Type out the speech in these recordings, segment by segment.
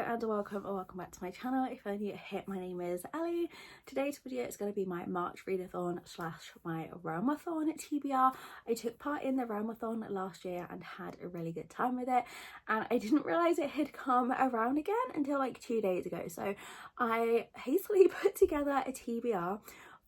and welcome back to my channel. If you're new here, my name is Ellie. Today's video is going to be my March readathon / my Realmathon TBR. I took part in the Realmathon last year and had a really good time with it, and I didn't realise it had come around again until like 2 days ago. So I hastily put together a TBR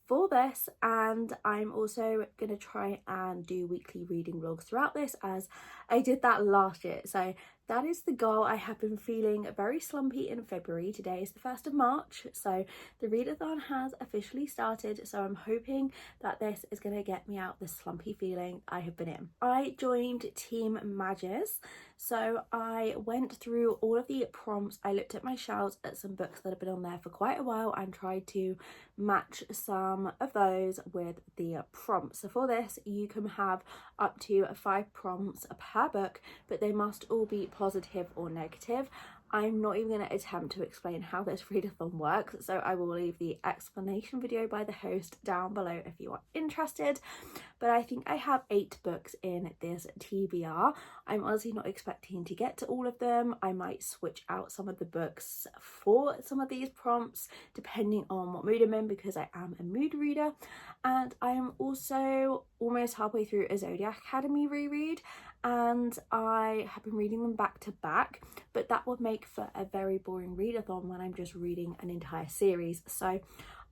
for this, and I'm also going to try and do weekly reading vlogs throughout this, as I did that last year. So that is the goal. I have been feeling very slumpy in February. Today is the 1st of March, so the readathon has officially started, so I'm hoping that this is going to get me out the slumpy feeling I have been in. I joined Team Mages, so I went through all of the prompts. I looked at my shelves at some books that have been on there for quite a while and tried to match some of those with the prompts. So for this, you can have up to 5 prompts per book, but they must all be positive or negative. I'm not even going to attempt to explain how this readathon works, so I will leave the explanation video by the host down below if you are interested. But I think I have 8 books in this TBR. I'm honestly not expecting to get to all of them. I might switch out some of the books for some of these prompts depending on what mood I'm in, because I am a mood reader. And I am also almost halfway through a Zodiac Academy reread, and I have been reading them back to back, but that would make for a very boring readathon when I'm just reading an entire series. So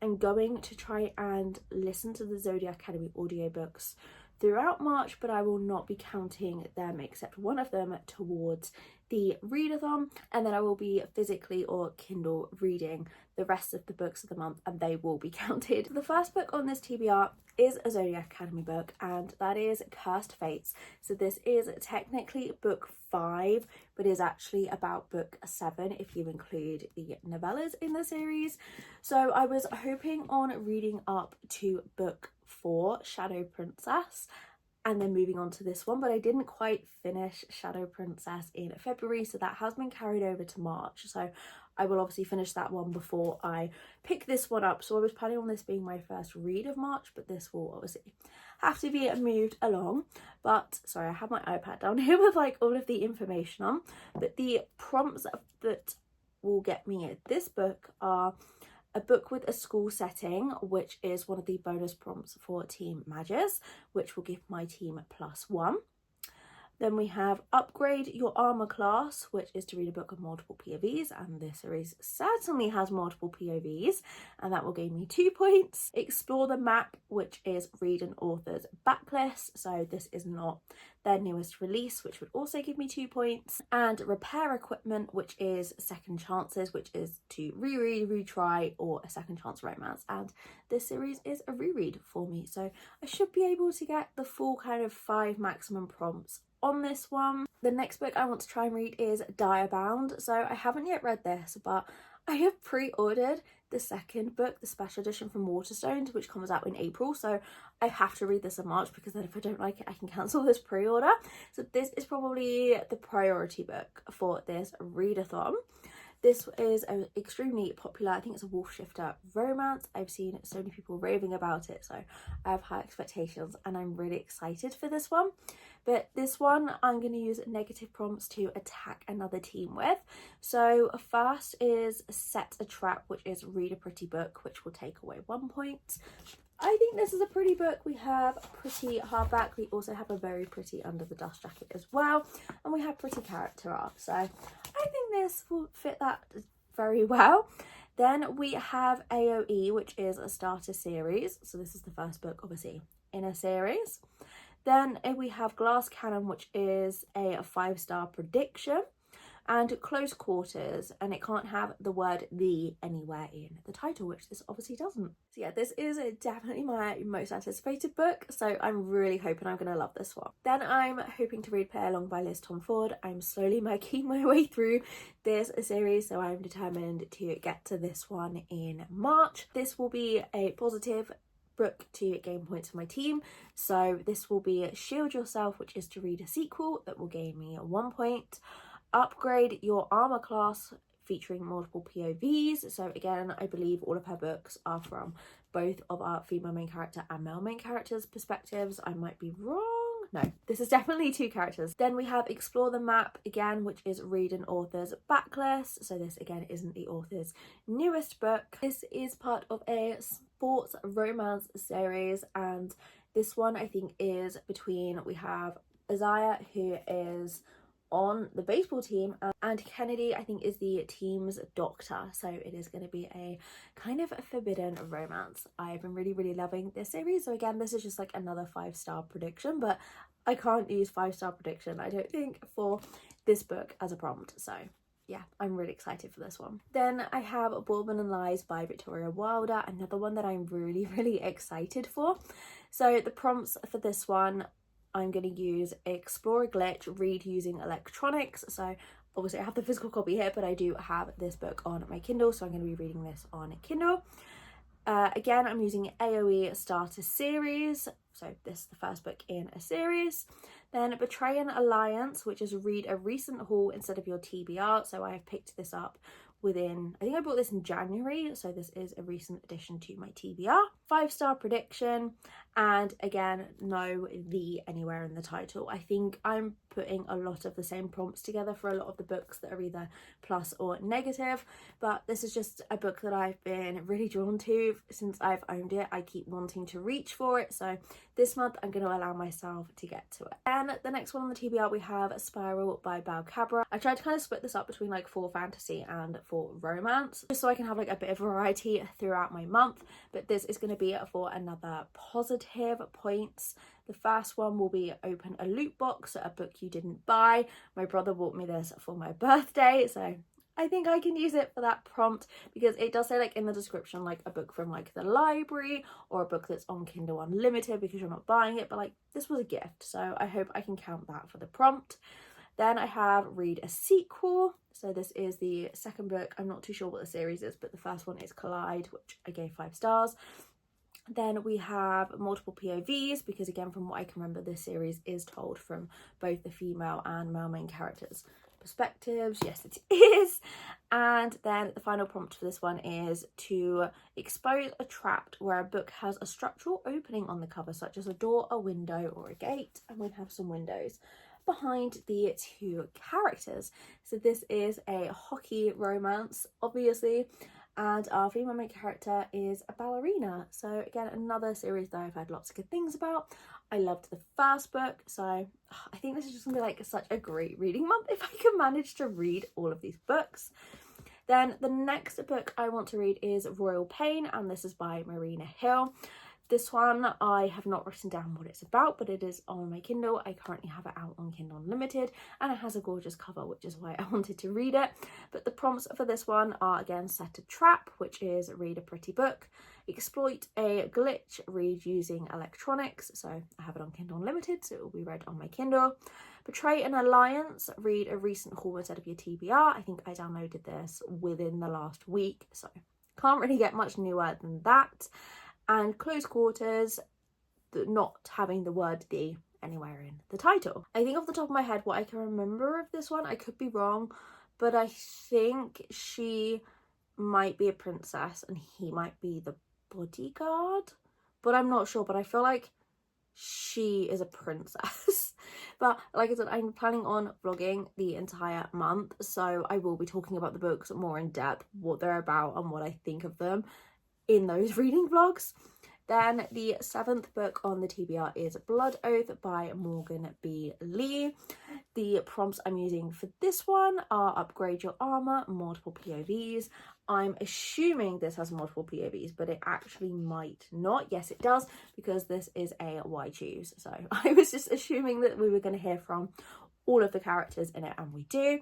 I'm going to try and listen to the Zodiac Academy audiobooks throughout March, but I will not be counting them except one of them towards the readathon, and then I will be physically or Kindle reading the rest of the books of the month, and they will be counted. The first book on this TBR is a Zodiac Academy book, and that is Cursed Fates. So this is technically book 5, but is actually about book 7 if you include the novellas in the series. So I was hoping on reading up to book 4, Shadow Princess, and then moving on to this one, but I didn't quite finish Shadow Princess in February, so that has been carried over to March. So I will obviously finish that one before I pick this one up. So I was planning on this being my first read of March, but this will obviously have to be moved along. But sorry, I have my iPad down here with like all of the information on, but the prompts that will get me at this book are a book with a school setting, which is one of the bonus prompts for Team Mages, which will give my team +1. Then we have Upgrade Your Armor Class, which is to read a book of multiple POVs, and this series certainly has multiple POVs, and that will give me 2 points. Explore the Map, which is read an author's backlist, so this is not their newest release, which would also give me 2 points. And Repair Equipment, which is Second Chances, which is to reread, retry, or a second chance romance, and this series is a reread for me, so I should be able to get the full kind of 5 maximum prompts on this one. The next book I want to try and read is Diabound. So I haven't yet read this, but I have pre-ordered the second book, the special edition from Waterstones, which comes out in April. So I have to read this in March, because then if I don't like it, I can cancel this pre-order. So this is probably the priority book for this readathon. This is an extremely popular, I think it's a wolf shifter romance. I've seen so many people raving about it, so I have high expectations and I'm really excited for this one. But this one I'm going to use negative prompts to attack another team with. So first is Set a Trap, which is read a pretty book, which will take away 1 point. I think this is a pretty book. We have pretty hardback. We also have a very pretty under the dust jacket as well. And we have pretty character art. So I think this will fit that very well. Then we have AOE, which is a starter series. So this is the first book, obviously, in a series. Then we have Glass Cannon, which is a 5-star prediction. And Close Quarters, and it can't have the word "the" anywhere in the title, which this obviously doesn't. So yeah, this is definitely my most anticipated book, so I'm really hoping I'm going to love this one. Then I'm hoping to read Play Along by Liz Tomford. I'm slowly making my way through this series, so I'm determined to get to this one in March. This will be a positive book to gain points for my team, so this will be Shield Yourself, which is to read a sequel that will gain me 1 point. Upgrade Your Armor Class, featuring multiple POVs. So again, I believe all of her books are from both of our female main character and male main characters' perspectives. I might be wrong, No, this is definitely 2 characters. Then we have Explore the Map again, which is read an author's backlist. So this again isn't the author's newest book. This is part of a sports romance series, and this one I think is between, we have Isaiah, who is on the baseball team, and Kennedy I think is the team's doctor. So it is going to be a kind of a forbidden romance. I've been really loving this series. So again, this is just like another 5-star prediction, but I can't use 5-star prediction, I don't think, for this book as a prompt. So yeah, I'm really excited for this one. Then I have Bourbon and Lies by Victoria Wilder, another one that I'm really excited for. So the prompts for this one, I'm going to use Explore a Glitch, read using electronics. So obviously I have the physical copy here, but I do have this book on my Kindle, so I'm going to be reading this on Kindle. Again, I'm using AOE Starter Series, so this is the first book in a series. Then Betray an Alliance, which is read a recent haul instead of your TBR. So I have picked this up within, I think I bought this in January, so this is a recent addition to my TBR. 5-star prediction, and again, no the anywhere in the title. I think I'm putting a lot of the same prompts together for a lot of the books that are either plus or negative, but this is just a book that I've been really drawn to since I've owned it. I keep wanting to reach for it, so this month I'm going to allow myself to get to it. And the next one on the TBR, we have Spiral by Bal Cabra. I tried to kind of split this up between like 4 fantasy and 4 romance, just so I can have like a bit of variety throughout my month, but this is going to be for another positive points. The first one will be open a loot box, a book you didn't buy. My brother bought me this for my birthday, so I think I can use it for that prompt, because it does say like in the description like a book from like the library or a book that's on Kindle Unlimited because you're not buying it, but like this was a gift, so I hope I can count that for the prompt. Then I have read a sequel. So this is the second book. I'm not too sure what the series is, but the first one is Collide, which I gave 5 stars. Then we have multiple POVs, because again, from what I can remember, this series is told from both the female and male main characters' perspectives. Yes, it is. And then the final prompt for this one is to expose a trap where a book has a structural opening on the cover, such as a door, a window, or a gate. And we have some windows behind the 2 characters. So this is a hockey romance, obviously, and our female main character is a ballerina. So again, another series that I've had lots of good things about. I loved the first book, so I think this is just gonna be like such a great reading month if I can manage to read all of these books. Then the next book I want to read is Royal Pain, and this is by Marina Hill. This one, I have not written down what it's about, but it is on my Kindle. I currently have it out on Kindle Unlimited, and it has a gorgeous cover, which is why I wanted to read it. But the prompts for this one are, again, set a trap, which is read a pretty book, exploit a glitch, read using electronics, so I have it on Kindle Unlimited, so it will be read on my Kindle. Betray an alliance, read a recent haul instead of your TBR. I think I downloaded this within the last week, so can't really get much newer than that. And Close Quarters, not having the word the anywhere in the title. I think off the top of my head, what I can remember of this one, I could be wrong, but I think she might be a princess and he might be the bodyguard, but I'm not sure, but I feel like she is a princess. But like I said, I'm planning on vlogging the entire month, so I will be talking about the books more in depth, what they're about and what I think of them in those reading vlogs. Then the 7th book on the TBR is Blood Oath by Morgan B. Lee. The prompts I'm using for this one are upgrade your armor, multiple POVs. I'm assuming this has multiple POVs, but it actually might not. Yes, it does, because this is a why choose. So I was just assuming that we were going to hear from all of the characters in it, and we do.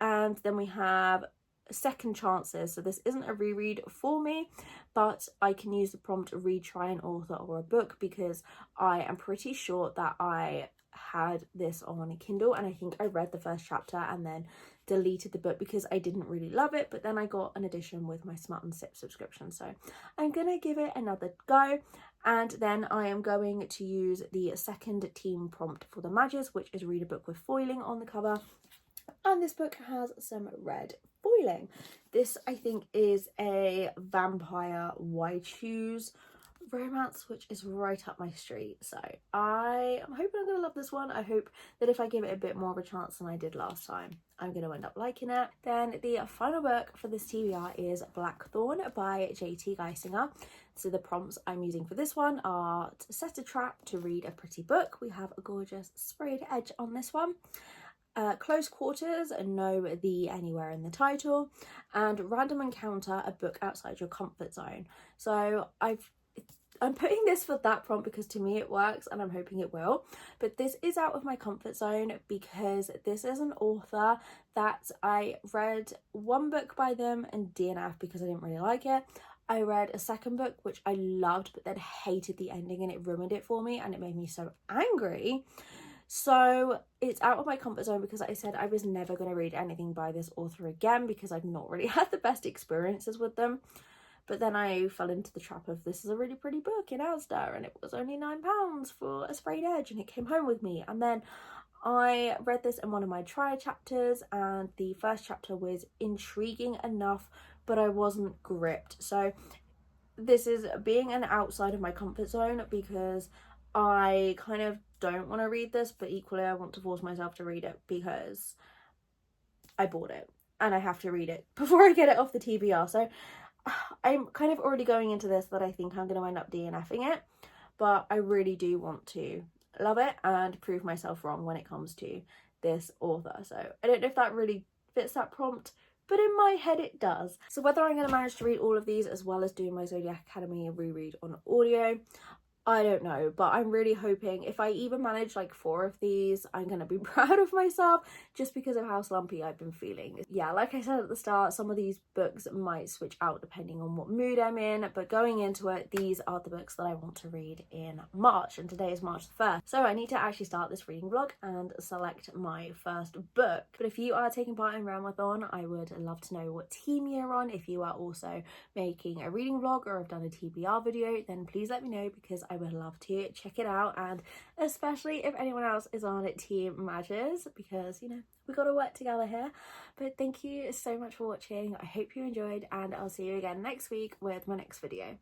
And then we have second chances. So this isn't a reread for me, but I can use the prompt retry an author or a book, because I am pretty sure that I had this on Kindle and I think I read the first chapter and then deleted the book because I didn't really love it, but then I got an edition with my Smart and Sip subscription, so I'm gonna give it another go. And then I am going to use the second team prompt for the Mages, which is read a book with foiling on the cover, and this book has some red foiling. This I think is a vampire why choose romance, which is right up my street. So I'm hoping I'm going to love this one. I hope that if I give it a bit more of a chance than I did last time, I'm going to end up liking it. Then the final book for this TBR is Blackthorn by J.T. Geisinger. So the prompts I'm using for this one are to set a trap, to read a pretty book. We have a gorgeous sprayed edge on this one. Close quarters, know the anywhere in the title, and random encounter, a book outside your comfort zone. So I'm putting this for that prompt because to me it works and I'm hoping it will. But this is out of my comfort zone because this is an author that I read one book by them and DNF because I didn't really like it. I read a second book which I loved but then hated the ending and it ruined it for me and it made me so angry. So it's out of my comfort zone because I said I was never going to read anything by this author again because I've not really had the best experiences with them. But then I fell into the trap of this is a really pretty book in Asda and it was only £9 for a sprayed edge and it came home with me. And then I read this in one of my try chapters and the first chapter was intriguing enough but I wasn't gripped. So this is being an outside of my comfort zone because I kind of don't want to read this, but equally I want to force myself to read it because I bought it and I have to read it before I get it off the TBR. So I'm kind of already going into this that I think I'm going to end up DNFing it, but I really do want to love it and prove myself wrong when it comes to this author. So I don't know if that really fits that prompt, but in my head it does. So whether I'm going to manage to read all of these as well as doing my Zodiac Academy reread on audio, I don't know, but I'm really hoping if I even manage like 4 of these, I'm going to be proud of myself just because of how slumpy I've been feeling. Yeah, like I said at the start, some of these books might switch out depending on what mood I'm in, but going into it, these are the books that I want to read in March, and today is March the 1st. So I need to actually start this reading vlog and select my first book. But if you are taking part in Realmathon, I would love to know what team you're on. If you are also making a reading vlog or have done a TBR video, then please let me know because I would love to check it out, and especially if anyone else is on Team Madges because, you know, we got to work together here. But thank you so much for watching. I hope you enjoyed and I'll see you again next week with my next video.